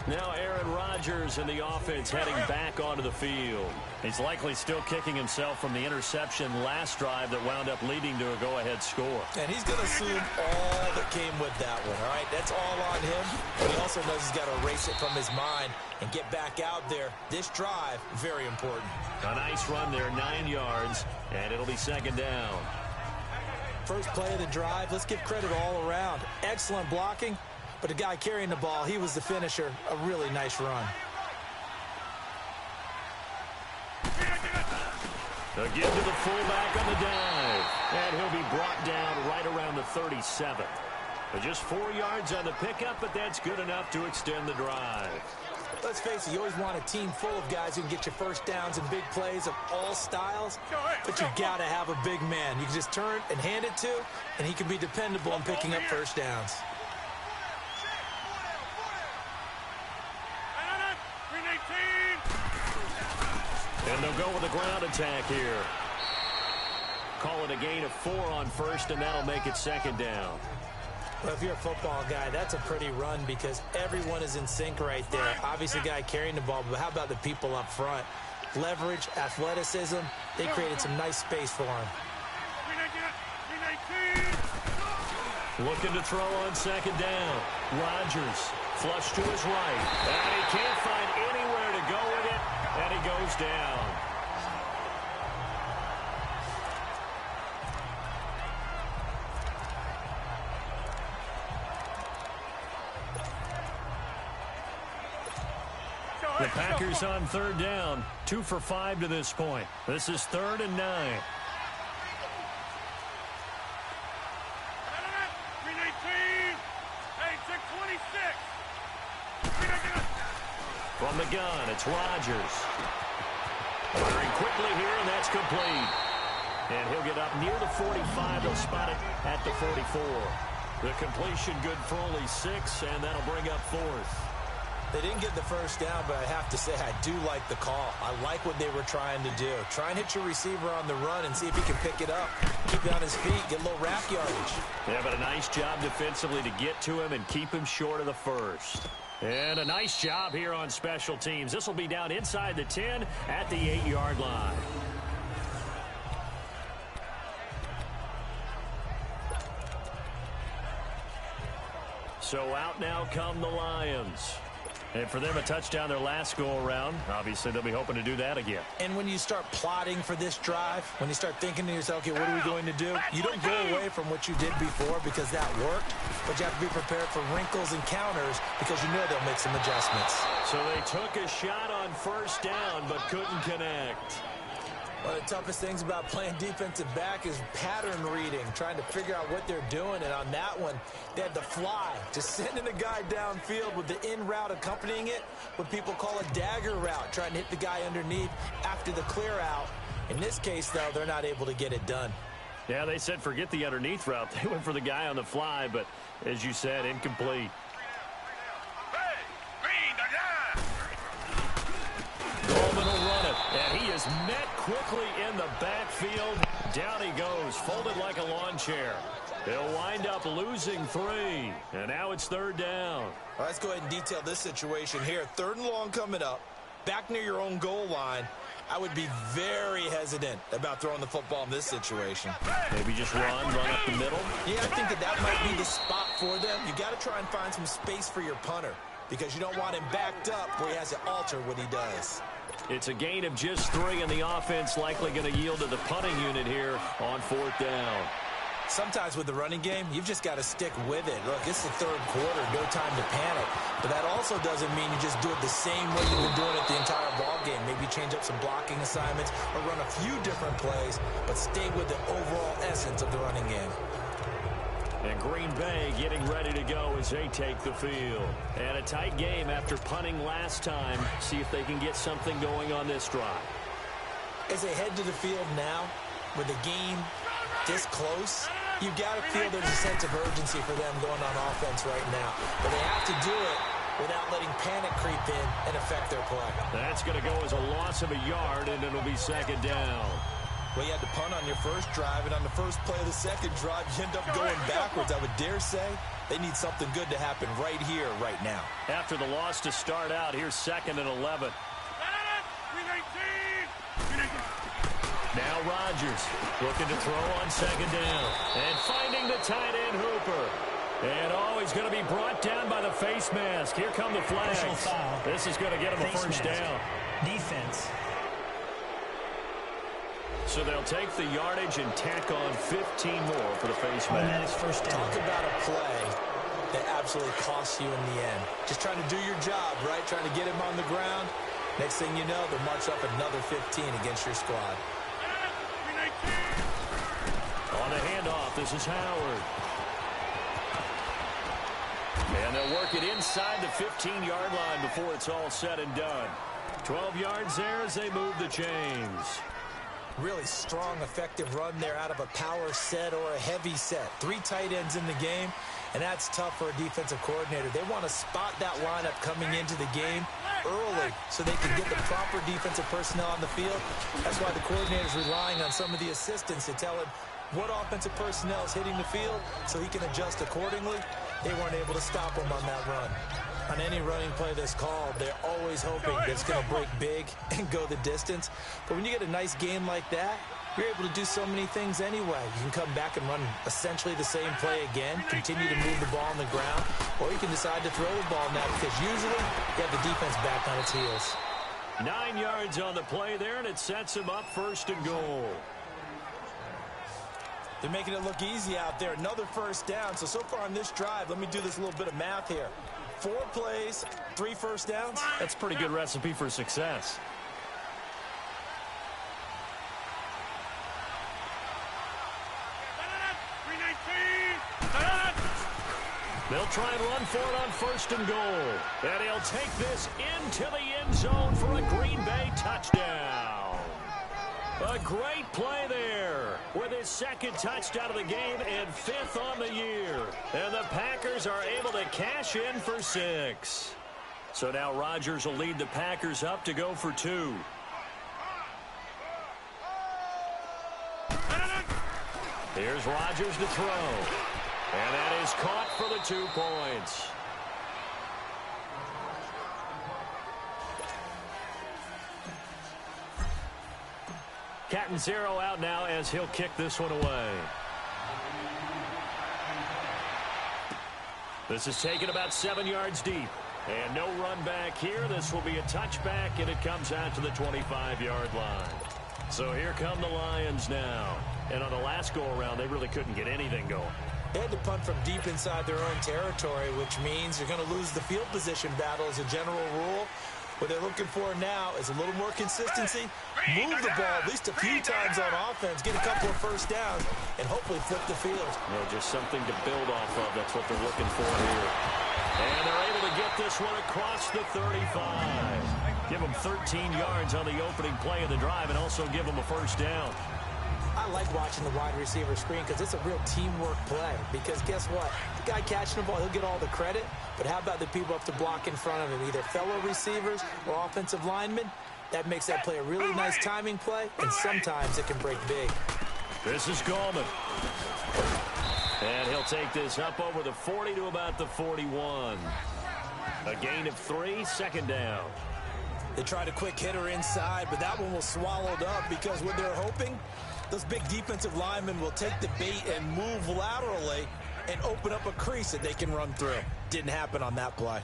Now Aaron Rodgers and the offense heading back onto the field. He's likely still kicking himself from the interception last drive that wound up leading to a go-ahead score. And he's going to assume all that came with that one, all right? That's all on him. But he also knows he's got to erase it from his mind and get back out there. This drive, very important. A nice run there, 9 yards, and it'll be second down. First play of the drive, let's give credit all around. Excellent blocking, but the guy carrying the ball, he was the finisher. A really nice run. Again to the fullback on the dive, and he'll be brought down right around the 37. But just 4 yards on the pickup, but that's good enough to extend the drive. Let's face it, you always want a team full of guys who can get you first downs and big plays of all styles, but you got to have a big man. You can just turn and hand it to, and he can be dependable in picking up first downs. And they'll go with a ground attack here. Call it a gain of 4 on first, and that'll make it second down. Well, if you're a football guy, that's a pretty run because everyone is in sync right there. Obviously, the guy carrying the ball, but how about the people up front? Leverage, athleticism, they created some nice space for him. Looking to throw on second down. Rodgers, flush to his right. And he can't find anywhere to go with it, and he goes down. The Packers on third down, 2 for 5 to this point. This is 3rd and 9. From the gun, it's Rodgers. Firing quickly here, and that's complete. And he'll get up near the 45. They'll spot it at the 44. The completion good for only 6, and that'll bring up 4th. They didn't get the first down, but I have to say I do like the call. I like what they were trying to do. Try and hit your receiver on the run and see if he can pick it up. Keep it on his feet, get a little wrap yardage. Yeah, but a nice job defensively to get to him and keep him short of the first. And a nice job here on special teams. This will be down inside the 10 at the 8-yard line. So out now come the Lions. And for them, a touchdown their last go-around. Obviously, they'll be hoping to do that again. And when you start plotting for this drive, when you start thinking to yourself, okay, what are we going to do? You don't go away from what you did before because that worked, but you have to be prepared for wrinkles and counters because you know they'll make some adjustments. So they took a shot on first down, but couldn't connect. One of the toughest things about playing defensive back is pattern reading, trying to figure out what they're doing. And on that one, they had the fly, just sending the guy downfield with the in route accompanying it, what people call a dagger route, trying to hit the guy underneath after the clear out. In this case, though, they're not able to get it done. Yeah, they said forget the underneath route. They went for the guy on the fly, but as you said, incomplete. Coleman will run it, and he is met quickly in the backfield. Down he goes, folded like a lawn chair. They'll wind up losing 3, and now it's 3rd down. Well, let's go ahead and detail this situation here. 3rd and long coming up, back near your own goal line. I would be very hesitant about throwing the football in this situation. Maybe just run up the middle? Yeah, I think that might be the spot for them. You got to try and find some space for your punter because you don't want him backed up where he has to alter what he does. It's a gain of just 3, and the offense likely going to yield to the punting unit here on 4th down. Sometimes with the running game, you've just got to stick with it. Look, it's the 3rd quarter, no time to panic. But that also doesn't mean you just do it the same way you've been doing it the entire ball game. Maybe change up some blocking assignments or run a few different plays, but stay with the overall essence of the running game. And Green Bay getting ready to go as they take the field. And a tight game after punting last time. See if they can get something going on this drive. As they head to the field now, with the game this close, you've got to feel there's a sense of urgency for them going on offense right now. But they have to do it without letting panic creep in and affect their play. That's going to go as a loss of a yard, and it'll be 2nd down. Well, you had to punt on your first drive, and on the first play of the second drive, you end up going backwards. I would dare say they need something good to happen right here, right now. After the loss to start out, here's 2nd and 11. Now Rodgers looking to throw on 2nd down. And finding the tight end Hooper. And he's going to be brought down by the face mask. Here come the flags. This is going to get him a first down. Defense. So they'll take the yardage and tack on 15 more for the face mask. First down. Talk about a play that absolutely costs you in the end. Just trying to do your job, right? Trying to get him on the ground. Next thing you know, they'll march up another 15 against your squad. On the handoff, this is Howard. And they'll work it inside the 15-yard line before it's all said and done. 12 yards there as they move the chains. Really strong, effective run there out of a power set or a heavy set. 3 tight ends in the game, and that's tough for a defensive coordinator. They want to spot that lineup coming into the game early so they can get the proper defensive personnel on the field. That's why the coordinator's relying on some of the assistants to tell him what offensive personnel is hitting the field so he can adjust accordingly. They weren't able to stop him on that run. On any running play that's called, they're always hoping that it's going to break big and go the distance. But when you get a nice game like that, you're able to do so many things anyway. You can come back and run essentially the same play again, continue to move the ball on the ground, or you can decide to throw the ball now because usually you have the defense back on its heels. 9 yards on the play there, and it sets him up 1st and goal. They're making it look easy out there. Another first down. So far on this drive, let me do this little bit of math here. 4 plays, 3 first downs. That's a pretty good recipe for success. They'll try and run for it on 1st and goal. And he'll take this into the end zone for a Green Bay touchdown. A great play there with his 2nd touchdown of the game and 5th on the year. And the Packers are able to cash in for 6. So now Rodgers will lead the Packers up to go for 2. Here's Rodgers to throw. And that is caught for the 2 points. Catanzaro out now as he'll kick this one away. This is taken about 7 yards deep. And no run back here. This will be a touchback, and it comes out to the 25-yard line. So here come the Lions now. And on the last go-around, they really couldn't get anything going. They had to punt from deep inside their own territory, which means you're going to lose the field position battle as a general rule. What they're looking for now is a little more consistency, move the ball at least a few times on offense, get a couple of first downs, and hopefully flip the field. Well, just something to build off of. That's what they're looking for here. And they're able to get this one across the 35. Give them 13 yards on the opening play of the drive and also give them a first down. I like watching the wide receiver screen because it's a real teamwork play. Because guess what? The guy catching the ball, he'll get all the credit. But how about the people up to block in front of him, either fellow receivers or offensive linemen? That makes that play a really nice timing play, and sometimes it can break big. This is Gallman. And he'll take this up over the 40 to about the 41. A gain of 3, 2nd down. They tried a quick hitter inside, but that one was swallowed up because what they're hoping, those big defensive linemen will take the bait and move laterally and open up a crease that they can run through. Didn't happen on that play.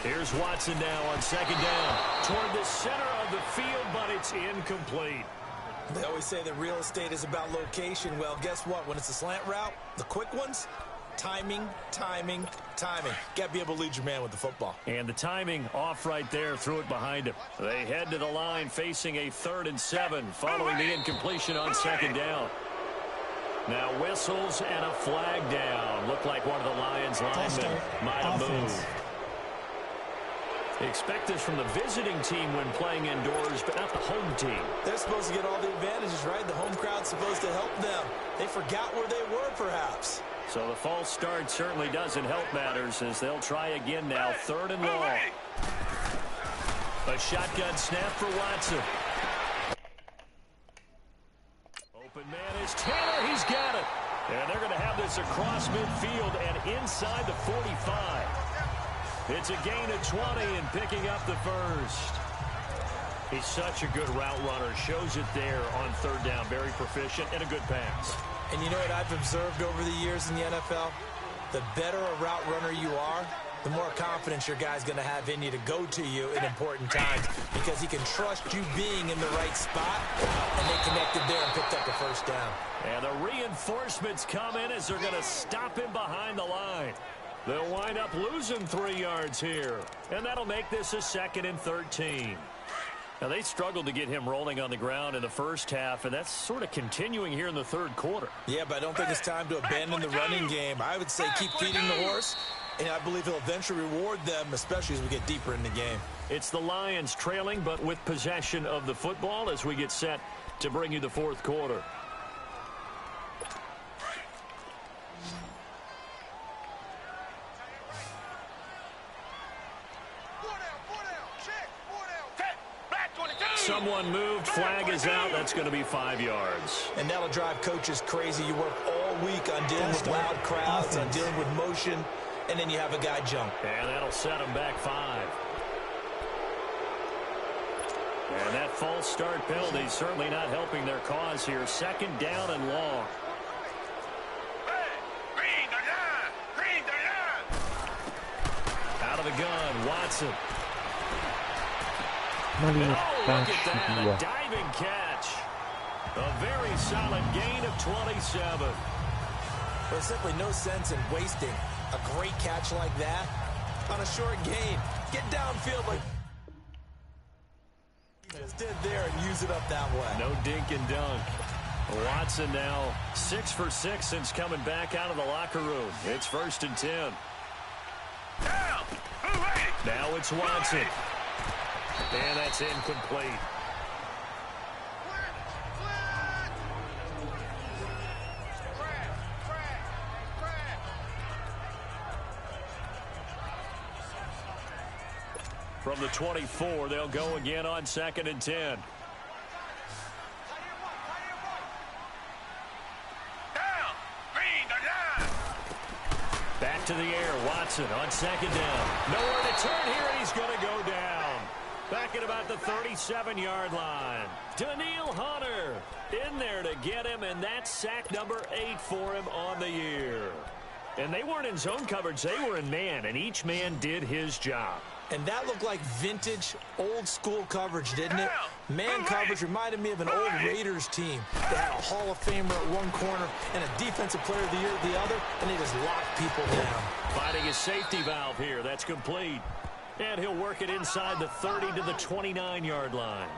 Here's Watson now on 2nd down. Toward the center of the field, but it's incomplete. They always say that real estate is about location. Well, guess what? When it's a slant route, the quick ones, timing, timing, timing. Got to be able to lead your man with the football. And the timing off right there, threw it behind him. They head to the line facing a 3rd and 7 following the incompletion on 2nd down. Now whistles and a flag down. Looked like one of the Lions linemen might have moved. Expect this from the visiting team when playing indoors, but not the home team. They're supposed to get all the advantages, right? The home crowd's supposed to help them. They forgot where they were, perhaps. So the false start certainly doesn't help matters as they'll try again now. 3rd and long. A shotgun snap for Watson. Open man is Taylor. He's got it. And they're going to have this across midfield and inside the 45. It's a gain of 20 and picking up the first. He's such a good route runner. Shows it there on 3rd down. Very proficient and a good pass. And you know what I've observed over the years in the NFL? The better a route runner you are, the more confidence your guy's going to have in you to go to you in important times because he can trust you being in the right spot, and they connected there and picked up the first down. And the reinforcements come in as they're going to stop him behind the line. They'll wind up losing 3 yards here, and that'll make this a 2nd and 13. Now, they struggled to get him rolling on the ground in the first half, and that's sort of continuing here in the 3rd quarter. Yeah, but I don't think it's time to abandon the running game. I would say keep feeding the horse, and I believe he'll eventually reward them, especially as we get deeper in the game. It's the Lions trailing, but with possession of the football as we get set to bring you the 4th quarter. Someone moved. Flag is out. That's going to be 5 yards. And that'll drive coaches crazy. You work all week on dealing with loud crowds, on dealing with motion, and then you have a guy jump. And that'll set him back 5. And that false start penalty certainly not helping their cause here. 2nd down and long. Out of the gun, Watson. Oh, look at that, a diving catch. A very solid gain of 27. There's simply no sense in wasting a great catch like that on a short gain. Get downfield like he just did there and use it up that way. No dink and dunk. Watson now 6 for 6 since coming back out of the locker room. It's 1st and 10. Now it's Watson. And that's incomplete. From the 24, they'll go again on 2nd and 10. Back to the air, Watson on 2nd down. Nowhere to turn here, and he's going to go down. Back at about the 37-yard line. Daniil Hunter in there to get him, and that's sack number 8 for him on the year. And they weren't in zone coverage. They were in man, and each man did his job. And that looked like vintage, old-school coverage, didn't it? Man coverage reminded me of an old Raiders team. They had a Hall of Famer at one corner and a Defensive Player of the Year at the other, and they just locked people down. Finding his safety valve here. That's complete. And he'll work it inside the 30 to the 29-yard line.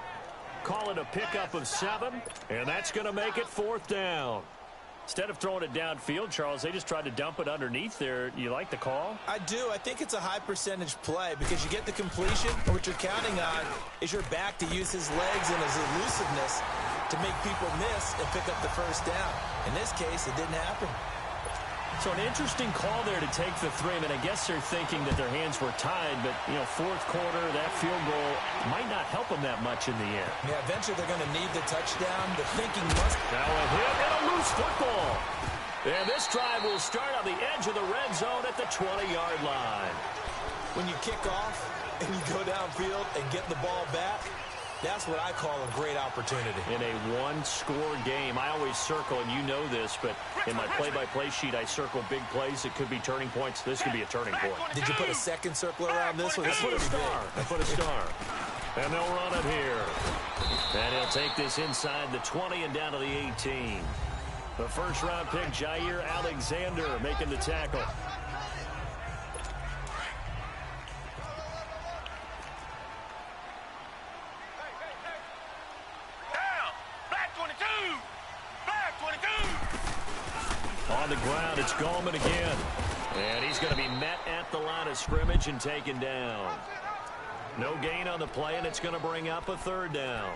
Call it a pickup of 7, and that's going to make it 4th down. Instead of throwing it downfield, Charles, they just tried to dump it underneath there. You like the call? I do. I think it's a high-percentage play because you get the completion, and what you're counting on is your back to use his legs and his elusiveness to make people miss and pick up the first down. In this case, it didn't happen. So an interesting call there to take the 3. I mean, I guess they're thinking that their hands were tied, but, you know, 4th quarter, that field goal might not help them that much in the end. Yeah, eventually they're going to need the touchdown. The thinking must... Now a hit and a loose football. And this drive will start on the edge of the red zone at the 20-yard line. When you kick off and you go downfield and get the ball back, that's what I call a great opportunity. In a one-score game, I always circle, and you know this, but in my play-by-play sheet, I circle big plays. It could be turning points. This could be a turning point. Did you put a second circle around this one? I put a star. I put a star. And they'll run it here. And he'll take this inside the 20 and down to the 18. The first-round pick, Jair Alexander, making the tackle. On the ground, it's Gallman again. And he's going to be met at the line of scrimmage and taken down. No gain on the play, and it's going to bring up a third down.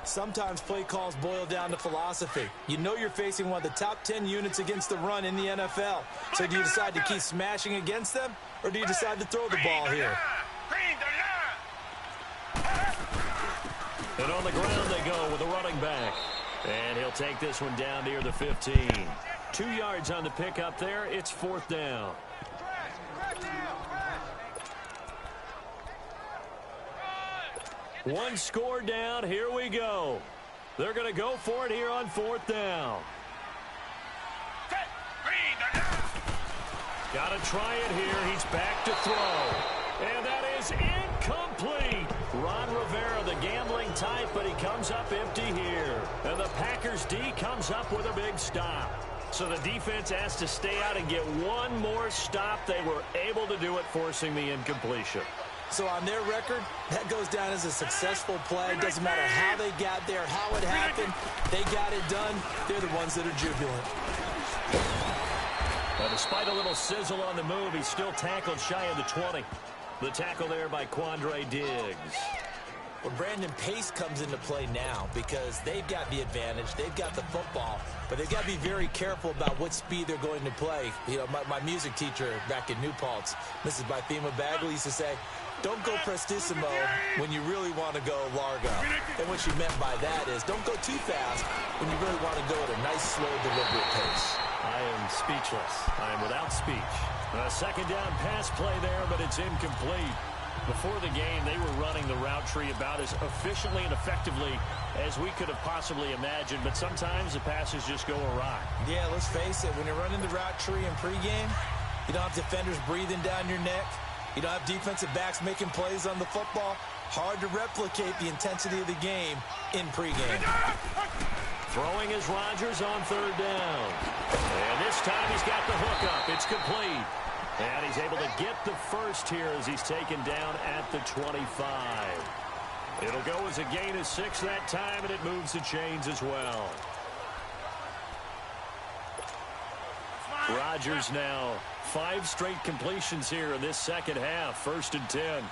Sometimes play calls boil down to philosophy. You know you're facing one of the top 10 units against the run in the NFL. So do you decide to keep smashing against them, or do you decide to throw the ball here? And on the ground they go with a running back. And he'll take this one down near the 15. 2 yards on the pickup there. It's 4th down. One score down. Here we go. They're going to go for it here on 4th down. Got to try it here. He's back to throw. And that is incomplete. Ron Rivera, the gambling type, but he comes up empty here. And the Packers D comes up with a big stop. So the defense has to stay out and get one more stop. They were able to do it, forcing the incompletion. So on their record, that goes down as a successful play. It doesn't matter how they got there, how it happened. They got it done. They're the ones that are jubilant. But despite a little sizzle on the move, he's still tackled shy of the 20. The tackle there by Quandre Diggs. Well, Brandon, pace comes into play now because they've got the advantage. They've got the football, but they've got to be very careful about what speed they're going to play. You know, my music teacher back in New Paltz, Mrs. Bythema Bagley, used to say, don't go prestissimo when you really want to go largo. And what she meant by that is don't go too fast when you really want to go at a nice, slow, deliberate pace. I am speechless. I am without speech. A second down pass play there, but it's incomplete. Before the game, they were running the route tree about as efficiently and effectively as we could have possibly imagined, but sometimes the passes just go awry. Yeah, let's face it, when you're running the route tree in pregame, you don't have defenders breathing down your neck. You don't have defensive backs making plays on the football. Hard to replicate the intensity of the game in pregame. Throwing is Rodgers on 3rd down. And this time he's got the hook up. It's complete. And he's able to get the first here as he's taken down at the 25. It'll go as a gain of 6 that time, and it moves the chains as well. Rodgers now 5 straight completions here in this second half. 1st and 10.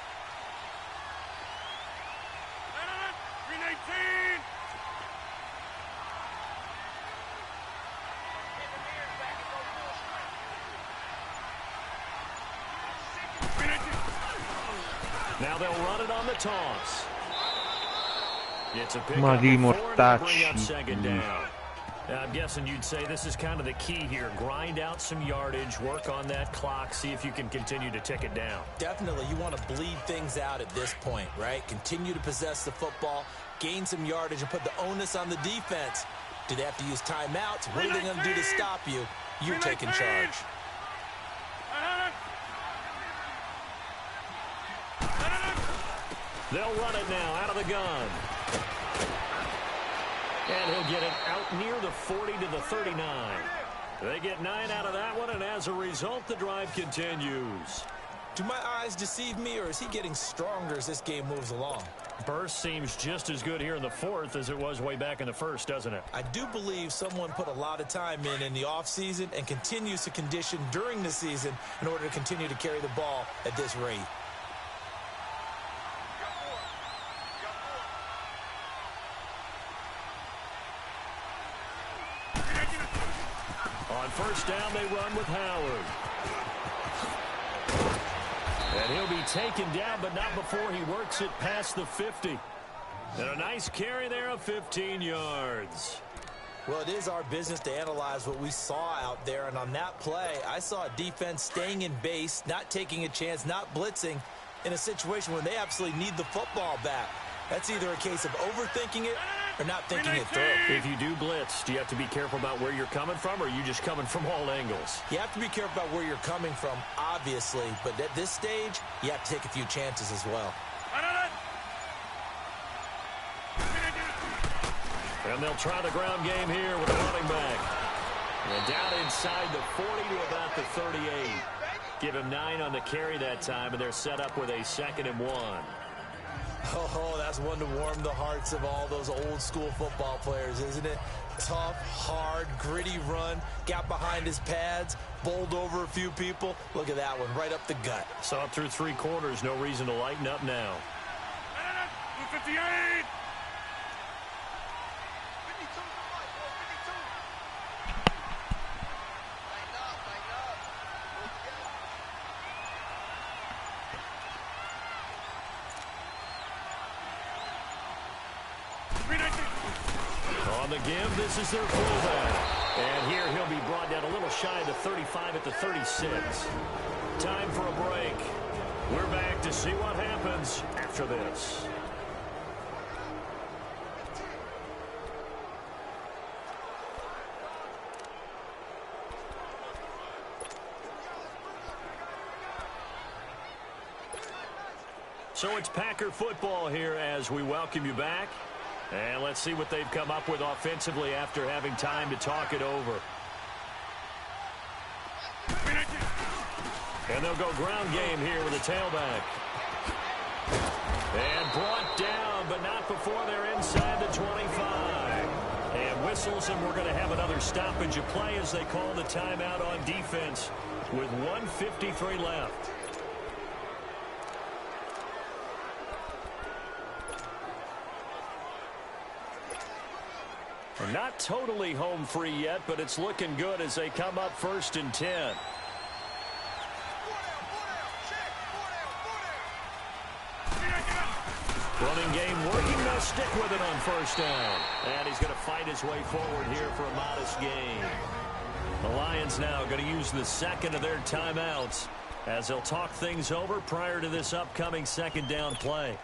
Now they'll run it on the toss. It's a pick up bring up 2nd down. I'm guessing you'd say this is kind of the key here. Grind out some yardage, work on that clock, see if you can continue to tick it down. Definitely. You want to bleed things out at this point, right? Continue to possess the football, gain some yardage, and put the onus on the defense. Do they have to use timeouts? What are they going to do to stop you? You're taking charge. They'll run it now out of the gun. And he'll get it out near the 40 to the 39. They get 9 out of that one, and as a result, the drive continues. Do my eyes deceive me, or is he getting stronger as this game moves along? Burst seems just as good here in the 4th as it was way back in the 1st, doesn't it? I do believe someone put a lot of time in the offseason and continues to condition during the season in order to continue to carry the ball at this rate. On 1st down, they run with Howard. And he'll be taken down, but not before he works it past the 50. And a nice carry there of 15 yards. Well, it is our business to analyze what we saw out there. And on that play, I saw a defense staying in base, not taking a chance, not blitzing in a situation where they absolutely need the football back. That's either a case of overthinking it or not thinking it through. If you do blitz, do you have to be careful about where you're coming from, or are you just coming from all angles? You have to be careful about where you're coming from, obviously. But at this stage, you have to take a few chances as well. And they'll try the ground game here with a running back. And down inside the 40 to about the 38. Give him 9 on the carry that time, and they're set up with a 2nd and 1. Oh, that's one to warm the hearts of all those old school football players, isn't it? Tough, hard, gritty run, got behind his pads, bowled over a few people. Look at that one, right up the gut. Saw it through 3 quarters, no reason to lighten up now. 58. On the give, this is their fullback. And here he'll be brought down a little shy of the 35 at the 36. Time for a break. We're back to see what happens after this. So it's Packer football here as we welcome you back. And let's see what they've come up with offensively after having time to talk it over. And they'll go ground game here with a tailback. And brought down, but not before they're inside the 25. And whistles, and we're going to have another stoppage of play as they call the timeout on defense with 1:53 left. Not totally home free yet, but it's looking good as they come up 1st and 10. Running game working. They'll stick with it on 1st down. And he's going to fight his way forward here for a modest gain. The Lions now going to use the 2nd of their timeouts as they'll talk things over prior to this upcoming 2nd down play.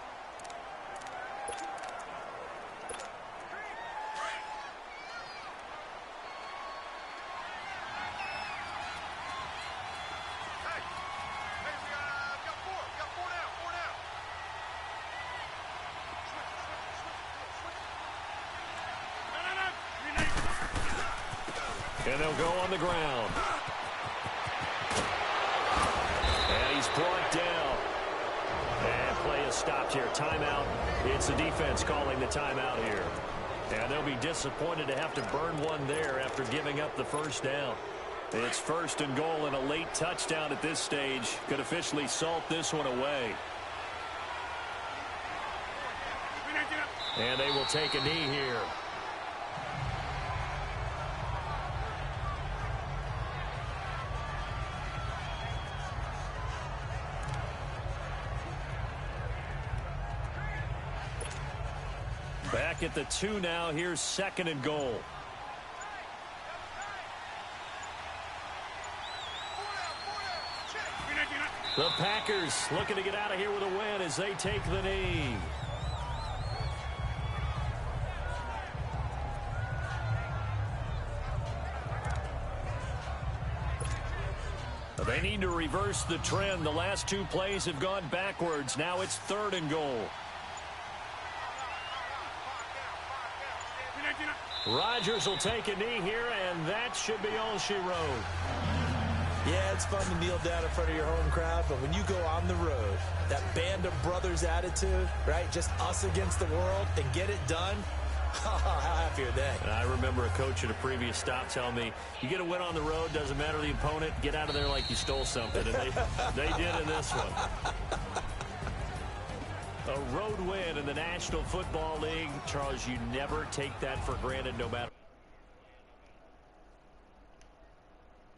And they'll go on the ground. And he's brought down. And play is stopped here. Timeout. It's the defense calling the timeout here. And they'll be disappointed to have to burn one there after giving up the 1st down. It's 1st and goal, and a late touchdown at this stage could officially salt this one away. And they will take a knee here. Back at the 2 now. Here's 2nd and goal. The Packers looking to get out of here with a win as they take the knee. They need to reverse the trend. The last 2 plays have gone backwards. Now it's 3rd and goal. Rodgers will take a knee here, and that should be all she wrote. Yeah, it's fun to kneel down in front of your home crowd, but when you go on the road, that band of brothers attitude, right, just us against the world, and get it done, how happy are they? And I remember a coach at a previous stop telling me, you get a win on the road, doesn't matter the opponent, get out of there like you stole something, and they did in this one. A road win in the National Football League. Charles, you never take that for granted no matter